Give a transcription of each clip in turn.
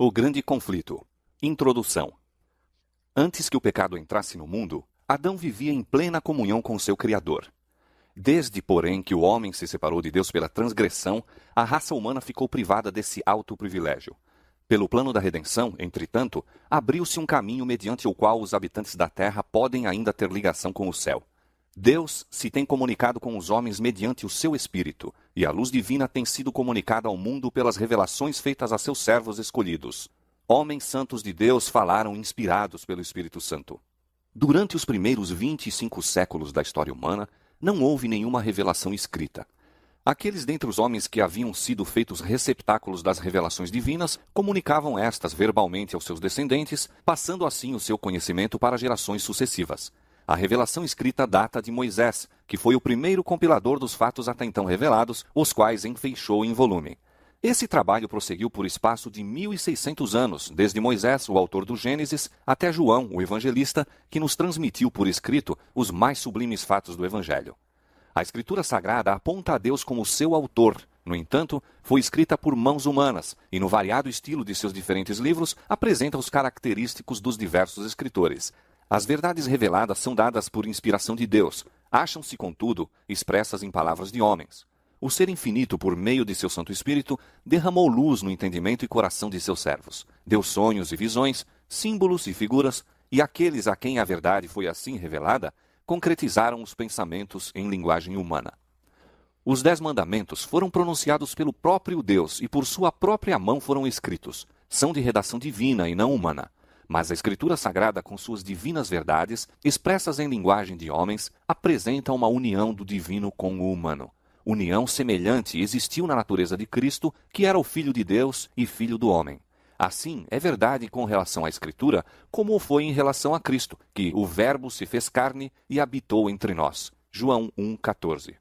O grande conflito. Introdução. Antes que o pecado entrasse no mundo, Adão vivia em plena comunhão com seu Criador. Desde, porém, que o homem se separou de Deus pela transgressão, a raça humana ficou privada desse alto privilégio. Pelo plano da redenção, entretanto, abriu-se um caminho mediante o qual os habitantes da terra podem ainda ter ligação com o céu. Deus se tem comunicado com os homens mediante o seu Espírito, e a luz divina tem sido comunicada ao mundo pelas revelações feitas a seus servos escolhidos. Homens santos de Deus falaram inspirados pelo Espírito Santo. Durante os primeiros 25 séculos da história humana, não houve nenhuma revelação escrita. Aqueles dentre os homens que haviam sido feitos receptáculos das revelações divinas comunicavam estas verbalmente aos seus descendentes, passando assim o seu conhecimento para gerações sucessivas. A revelação escrita data de Moisés, que foi o primeiro compilador dos fatos até então revelados, os quais enfeixou em volume. Esse trabalho prosseguiu por espaço de 1.600 anos, desde Moisés, o autor do Gênesis, até João, o evangelista, que nos transmitiu por escrito os mais sublimes fatos do Evangelho. A Escritura Sagrada aponta a Deus como seu autor. No entanto, foi escrita por mãos humanas e, no variado estilo de seus diferentes livros, apresenta os característicos dos diversos escritores. As verdades reveladas são dadas por inspiração de Deus, acham-se, contudo, expressas em palavras de homens. O Ser Infinito, por meio de seu Santo Espírito, derramou luz no entendimento e coração de seus servos. Deu sonhos e visões, símbolos e figuras, e aqueles a quem a verdade foi assim revelada, concretizaram os pensamentos em linguagem humana. Os 10 mandamentos foram pronunciados pelo próprio Deus e por sua própria mão foram escritos. São de redação divina e não humana. Mas a Escritura Sagrada, com suas divinas verdades, expressas em linguagem de homens, apresenta uma união do divino com o humano. União semelhante existiu na natureza de Cristo, que era o Filho de Deus e Filho do homem. Assim, é verdade com relação à Escritura, como foi em relação a Cristo, que o Verbo se fez carne e habitou entre nós. João 1,14.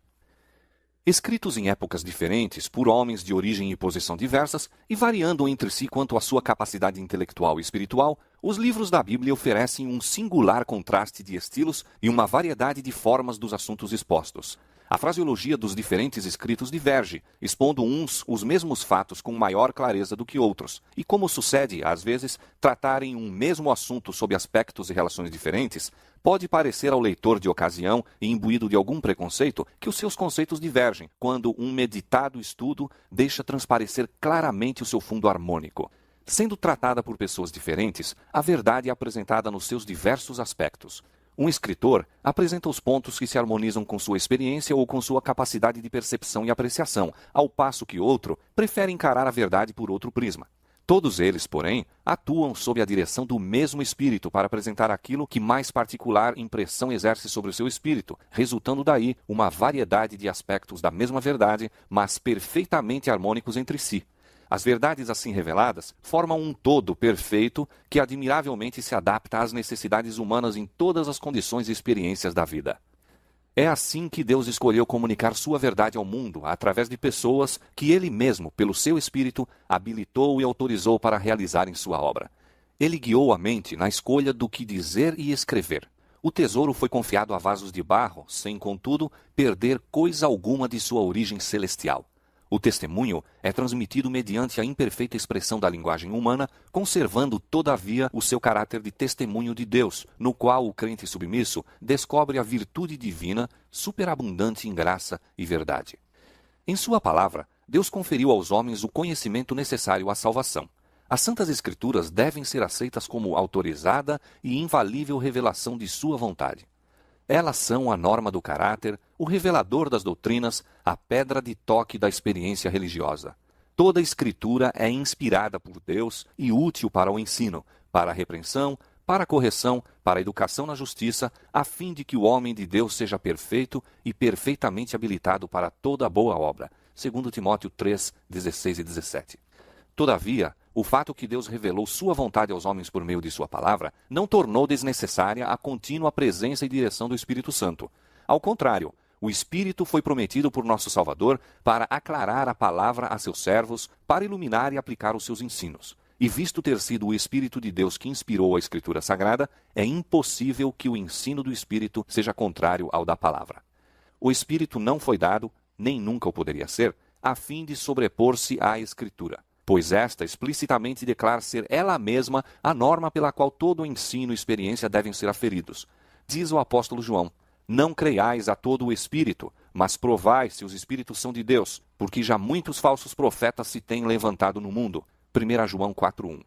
Escritos em épocas diferentes, por homens de origem e posição diversas, e variando entre si quanto à sua capacidade intelectual e espiritual, os livros da Bíblia oferecem um singular contraste de estilos e uma variedade de formas dos assuntos expostos. A fraseologia dos diferentes escritos diverge, expondo uns os mesmos fatos com maior clareza do que outros, e como sucede, às vezes, tratarem um mesmo assunto sob aspectos e relações diferentes, pode parecer ao leitor de ocasião e imbuído de algum preconceito que os seus conceitos divergem, quando um meditado estudo deixa transparecer claramente o seu fundo harmônico. Sendo tratada por pessoas diferentes, a verdade é apresentada nos seus diversos aspectos. Um escritor apresenta os pontos que se harmonizam com sua experiência ou com sua capacidade de percepção e apreciação, ao passo que outro prefere encarar a verdade por outro prisma. Todos eles, porém, atuam sob a direção do mesmo espírito para apresentar aquilo que mais particular impressão exerce sobre o seu espírito, resultando daí uma variedade de aspectos da mesma verdade, mas perfeitamente harmônicos entre si. As verdades assim reveladas formam um todo perfeito que admiravelmente se adapta às necessidades humanas em todas as condições e experiências da vida. É assim que Deus escolheu comunicar sua verdade ao mundo, através de pessoas que Ele mesmo, pelo seu Espírito, habilitou e autorizou para realizarem sua obra. Ele guiou a mente na escolha do que dizer e escrever. O tesouro foi confiado a vasos de barro, sem, contudo, perder coisa alguma de sua origem celestial. O testemunho é transmitido mediante a imperfeita expressão da linguagem humana, conservando, todavia, o seu caráter de testemunho de Deus, no qual o crente submisso descobre a virtude divina, superabundante em graça e verdade. Em sua palavra, Deus conferiu aos homens o conhecimento necessário à salvação. As Santas Escrituras devem ser aceitas como autorizada e infalível revelação de sua vontade. Elas são a norma do caráter, o revelador das doutrinas, a pedra de toque da experiência religiosa. Toda a Escritura é inspirada por Deus e útil para o ensino, para a repreensão, para a correção, para a educação na justiça, a fim de que o homem de Deus seja perfeito e perfeitamente habilitado para toda boa obra. 2 Timóteo 3, 16 e 17. Todavia, o fato que Deus revelou sua vontade aos homens por meio de sua palavra não tornou desnecessária a contínua presença e direção do Espírito Santo. Ao contrário, o Espírito foi prometido por nosso Salvador para aclarar a palavra a seus servos, para iluminar e aplicar os seus ensinos. E visto ter sido o Espírito de Deus que inspirou a Escritura Sagrada, é impossível que o ensino do Espírito seja contrário ao da palavra. O Espírito não foi dado, nem nunca o poderia ser, a fim de sobrepor-se à Escritura. pois esta explicitamente declara ser ela mesma a norma pela qual todo o ensino e experiência devem ser aferidos. Diz o apóstolo João: não creiais a todo o Espírito, mas provai se os Espíritos são de Deus, porque já muitos falsos profetas se têm levantado no mundo. 1 João 4:1.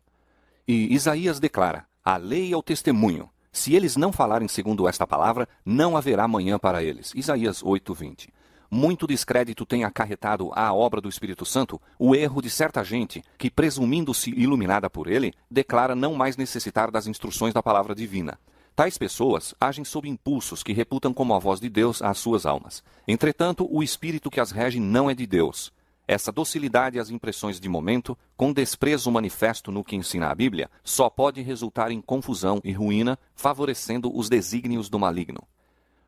E Isaías declara: a lei é o testemunho. Se eles não falarem segundo esta palavra, não haverá manhã para eles. Isaías 8:20. Muito descrédito tem acarretado à obra do Espírito Santo o erro de certa gente que, presumindo-se iluminada por ele, declara não mais necessitar das instruções da palavra divina. Tais pessoas agem sob impulsos que reputam como a voz de Deus às suas almas. Entretanto, o espírito que as rege não é de Deus. Essa docilidade às impressões de momento, com desprezo manifesto no que ensina a Bíblia, só pode resultar em confusão e ruína, favorecendo os desígnios do maligno.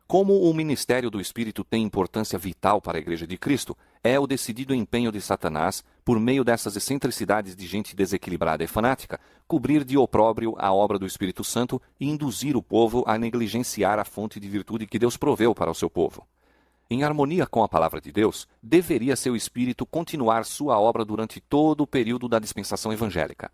Como o ministério do Espírito tem importância vital para a Igreja de Cristo, é o decidido empenho de Satanás, por meio dessas excentricidades de gente desequilibrada e fanática, cobrir de opróbrio a obra do Espírito Santo e induzir o povo a negligenciar a fonte de virtude que Deus proveu para o seu povo. Em harmonia com a palavra de Deus, deveria seu Espírito continuar sua obra durante todo o período da dispensação evangélica.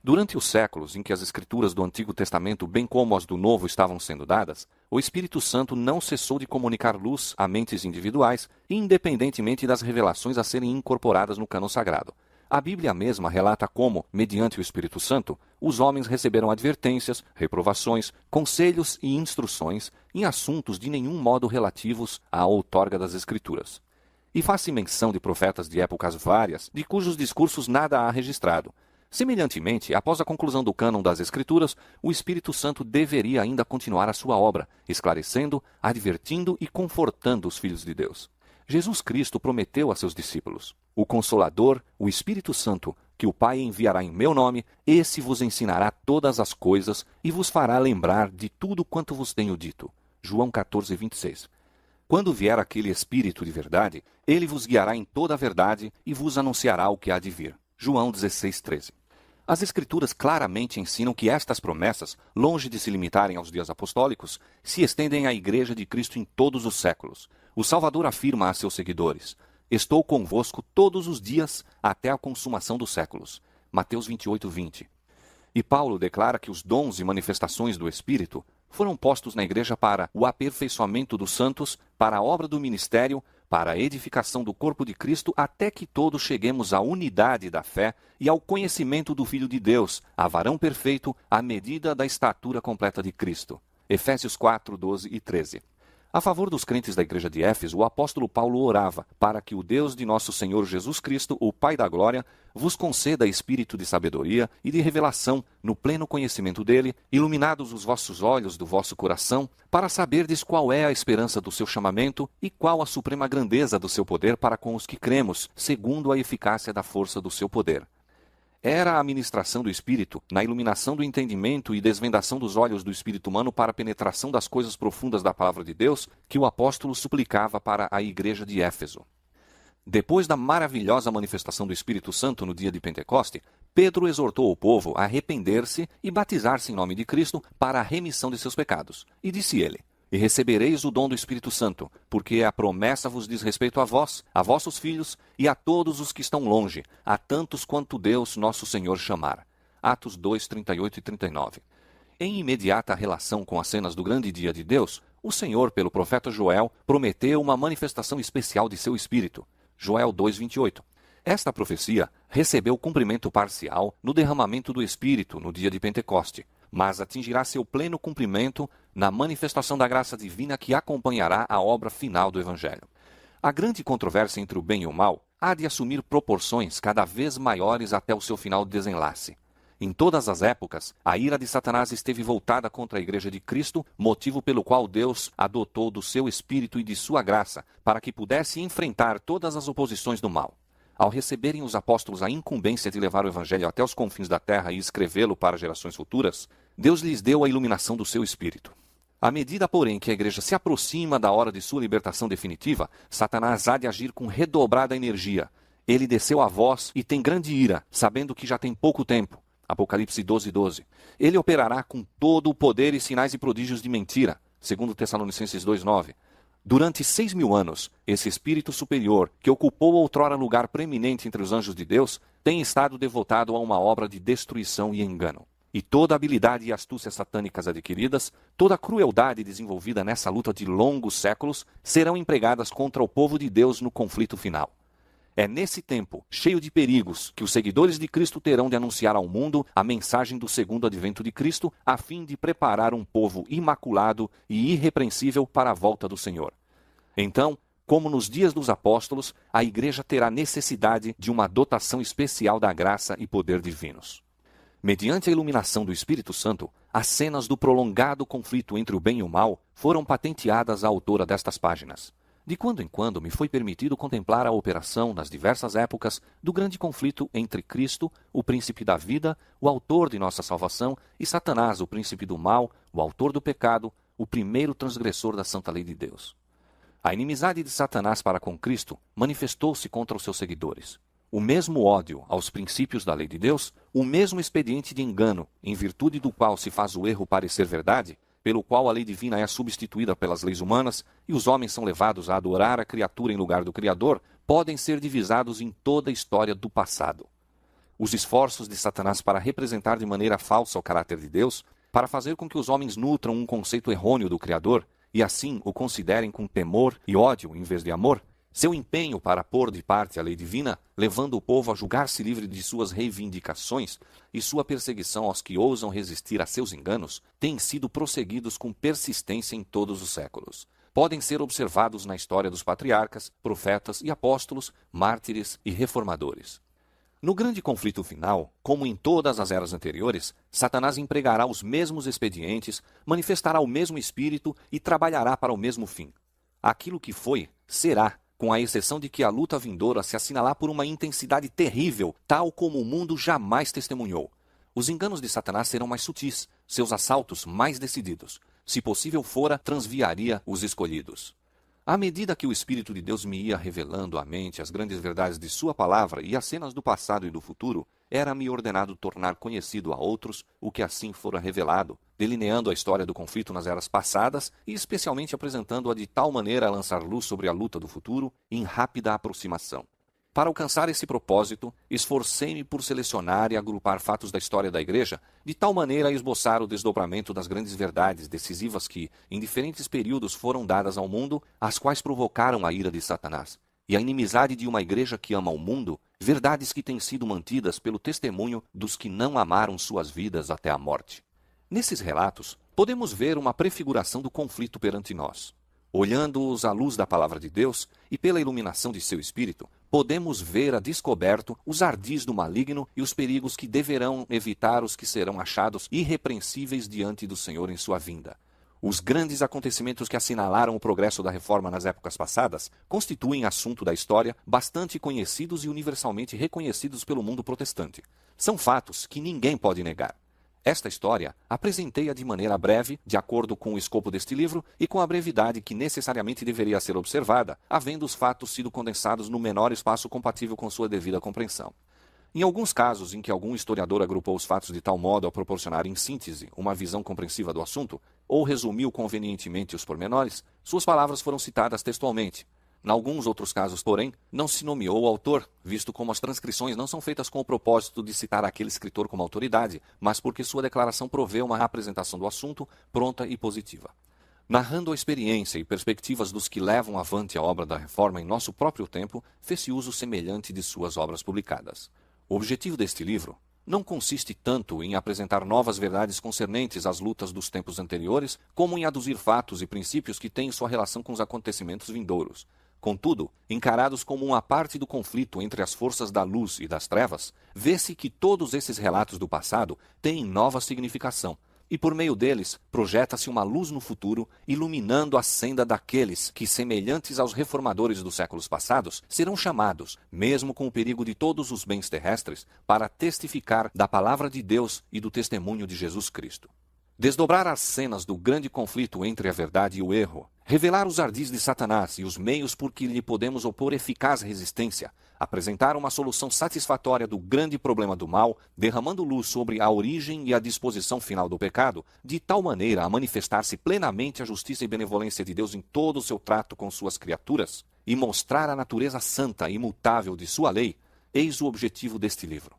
Durante os séculos em que as Escrituras do Antigo Testamento, bem como as do Novo, estavam sendo dadas, o Espírito Santo não cessou de comunicar luz a mentes individuais, independentemente das revelações a serem incorporadas no cânon sagrado. A Bíblia mesma relata como, mediante o Espírito Santo, os homens receberam advertências, reprovações, conselhos e instruções em assuntos de nenhum modo relativos à outorga das Escrituras. E faz-se menção de profetas de épocas várias, de cujos discursos nada há registrado. Semelhantemente, após a conclusão do cânon das Escrituras, o Espírito Santo deveria ainda continuar a sua obra, esclarecendo, advertindo e confortando os filhos de Deus. Jesus Cristo prometeu a seus discípulos: o Consolador, o Espírito Santo, que o Pai enviará em meu nome, esse vos ensinará todas as coisas e vos fará lembrar de tudo quanto vos tenho dito. João 14:26. Quando vier aquele Espírito de verdade, ele vos guiará em toda a verdade e vos anunciará o que há de vir. João 16:13. As Escrituras claramente ensinam que estas promessas, longe de se limitarem aos dias apostólicos, se estendem à Igreja de Cristo em todos os séculos. O Salvador afirma a seus seguidores: estou convosco todos os dias até a consumação dos séculos. Mateus 28:20. E Paulo declara que os dons e manifestações do Espírito foram postos na Igreja para o aperfeiçoamento dos santos, para a obra do ministério, para a edificação do corpo de Cristo, até que todos cheguemos à unidade da fé e ao conhecimento do Filho de Deus, a varão perfeito, à medida da estatura completa de Cristo. Efésios 4:12 e 13. A favor dos crentes da igreja de Éfeso, o apóstolo Paulo orava para que o Deus de nosso Senhor Jesus Cristo, o Pai da glória, vos conceda espírito de sabedoria e de revelação no pleno conhecimento dele, iluminados os vossos olhos do vosso coração, para saberdes qual é a esperança do seu chamamento e qual a suprema grandeza do seu poder para com os que cremos, segundo a eficácia da força do seu poder. Era a ministração do Espírito, na iluminação do entendimento e desvendação dos olhos do espírito humano para a penetração das coisas profundas da palavra de Deus, que o apóstolo suplicava para a igreja de Éfeso. Depois da maravilhosa manifestação do Espírito Santo no dia de Pentecoste, Pedro exortou o povo a arrepender-se e batizar-se em nome de Cristo para a remissão de seus pecados. E disse ele: e recebereis o dom do Espírito Santo, porque a promessa vos diz respeito a vós, a vossos filhos e a todos os que estão longe, a tantos quanto Deus nosso Senhor chamar. Atos 2, 38 e 39. Em imediata relação com as cenas do grande dia de Deus, o Senhor, pelo profeta Joel, prometeu uma manifestação especial de seu Espírito. Joel 2, 28. Esta profecia recebeu cumprimento parcial no derramamento do Espírito no dia de Pentecoste, mas atingirá seu pleno cumprimento na manifestação da graça divina que acompanhará a obra final do Evangelho. A grande controvérsia entre o bem e o mal há de assumir proporções cada vez maiores até o seu final de desenlace. Em todas as épocas, a ira de Satanás esteve voltada contra a Igreja de Cristo, motivo pelo qual Deus a dotou do seu Espírito e de sua graça, para que pudesse enfrentar todas as oposições do mal. Ao receberem os apóstolos a incumbência de levar o Evangelho até os confins da terra e escrevê-lo para gerações futuras, Deus lhes deu a iluminação do seu Espírito. À medida, porém, que a Igreja se aproxima da hora de sua libertação definitiva, Satanás há de agir com redobrada energia. Ele desceu a voz e tem grande ira, sabendo que já tem pouco tempo. Apocalipse 12, 12. Ele operará com todo o poder e sinais e prodígios de mentira. 2 Tessalonicenses 2, 9. Durante 6.000 anos, esse espírito superior, que ocupou outrora lugar preeminente entre os anjos de Deus, tem estado devotado a uma obra de destruição e engano. E toda a habilidade e astúcia satânicas adquiridas, toda a crueldade desenvolvida nessa luta de longos séculos, serão empregadas contra o povo de Deus no conflito final. É nesse tempo, cheio de perigos, que os seguidores de Cristo terão de anunciar ao mundo a mensagem do segundo advento de Cristo, a fim de preparar um povo imaculado e irrepreensível para a volta do Senhor. Então, como nos dias dos apóstolos, a igreja terá necessidade de uma dotação especial da graça e poder divinos. Mediante a iluminação do Espírito Santo, as cenas do prolongado conflito entre o bem e o mal foram patenteadas à autora destas páginas. De quando em quando me foi permitido contemplar a operação, nas diversas épocas, do grande conflito entre Cristo, o príncipe da vida, o autor de nossa salvação, e Satanás, o príncipe do mal, o autor do pecado, o primeiro transgressor da santa lei de Deus. A inimizade de Satanás para com Cristo manifestou-se contra os seus seguidores. O mesmo ódio aos princípios da lei de Deus, o mesmo expediente de engano, em virtude do qual se faz o erro parecer verdade, pelo qual a lei divina é substituída pelas leis humanas e os homens são levados a adorar a criatura em lugar do Criador, podem ser divisados em toda a história do passado. Os esforços de Satanás para representar de maneira falsa o caráter de Deus, para fazer com que os homens nutram um conceito errôneo do Criador, e assim o considerem com temor e ódio em vez de amor, seu empenho para pôr de parte a lei divina, levando o povo a julgar-se livre de suas reivindicações, e sua perseguição aos que ousam resistir a seus enganos, têm sido prosseguidos com persistência em todos os séculos. Podem ser observados na história dos patriarcas, profetas e apóstolos, mártires e reformadores. No grande conflito final, como em todas as eras anteriores, Satanás empregará os mesmos expedientes, manifestará o mesmo espírito e trabalhará para o mesmo fim. Aquilo que foi, será, com a exceção de que a luta vindoura se assinalar por uma intensidade terrível, tal como o mundo jamais testemunhou. Os enganos de Satanás serão mais sutis, seus assaltos mais decididos. Se possível fora, transviaria os escolhidos. À medida que o Espírito de Deus me ia revelando à mente as grandes verdades de sua palavra e as cenas do passado e do futuro, era-me ordenado tornar conhecido a outros o que assim fora revelado, delineando a história do conflito nas eras passadas e especialmente apresentando-a de tal maneira a lançar luz sobre a luta do futuro em rápida aproximação. Para alcançar esse propósito, esforcei-me por selecionar e agrupar fatos da história da Igreja, de tal maneira a esboçar o desdobramento das grandes verdades decisivas que, em diferentes períodos, foram dadas ao mundo, as quais provocaram a ira de Satanás, e a inimizade de uma Igreja que ama o mundo, verdades que têm sido mantidas pelo testemunho dos que não amaram suas vidas até a morte. Nesses relatos, podemos ver uma prefiguração do conflito perante nós. Olhando-os à luz da palavra de Deus e pela iluminação de seu Espírito, podemos ver a descoberto os ardis do maligno e os perigos que deverão evitar os que serão achados irrepreensíveis diante do Senhor em sua vinda. Os grandes acontecimentos que assinalaram o progresso da reforma nas épocas passadas constituem assunto da história bastante conhecidos e universalmente reconhecidos pelo mundo protestante. São fatos que ninguém pode negar. Esta história apresentei-a de maneira breve, de acordo com o escopo deste livro e com a brevidade que necessariamente deveria ser observada, havendo os fatos sido condensados no menor espaço compatível com sua devida compreensão. Em alguns casos em que algum historiador agrupou os fatos de tal modo a proporcionar em síntese uma visão compreensiva do assunto, ou resumiu convenientemente os pormenores, suas palavras foram citadas textualmente. Em alguns outros casos, porém, não se nomeou o autor, visto como as transcrições não são feitas com o propósito de citar aquele escritor como autoridade, mas porque sua declaração provê uma apresentação do assunto pronta e positiva. Narrando a experiência e perspectivas dos que levam avante a obra da reforma em nosso próprio tempo, fez-se uso semelhante de suas obras publicadas. O objetivo deste livro não consiste tanto em apresentar novas verdades concernentes às lutas dos tempos anteriores, como em aduzir fatos e princípios que têm sua relação com os acontecimentos vindouros. Contudo, encarados como uma parte do conflito entre as forças da luz e das trevas, vê-se que todos esses relatos do passado têm nova significação, e por meio deles projeta-se uma luz no futuro, iluminando a senda daqueles que, semelhantes aos reformadores dos séculos passados, serão chamados, mesmo com o perigo de todos os bens terrestres, para testificar da palavra de Deus e do testemunho de Jesus Cristo. Desdobrar as cenas do grande conflito entre a verdade e o erro Revelar os ardis de Satanás e os meios por que lhe podemos opor eficaz resistência, apresentar uma solução satisfatória do grande problema do mal, derramando luz sobre a origem e a disposição final do pecado, de tal maneira a manifestar-se plenamente a justiça e benevolência de Deus em todo o seu trato com suas criaturas, e mostrar a natureza santa e imutável de sua lei, eis o objetivo deste livro.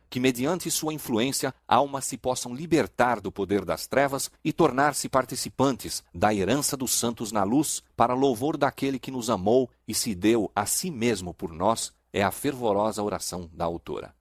Que mediante sua influência, almas se possam libertar do poder das trevas e tornar-se participantes da herança dos santos na luz, para louvor daquele que nos amou e se deu a si mesmo por nós, é a fervorosa oração da autora.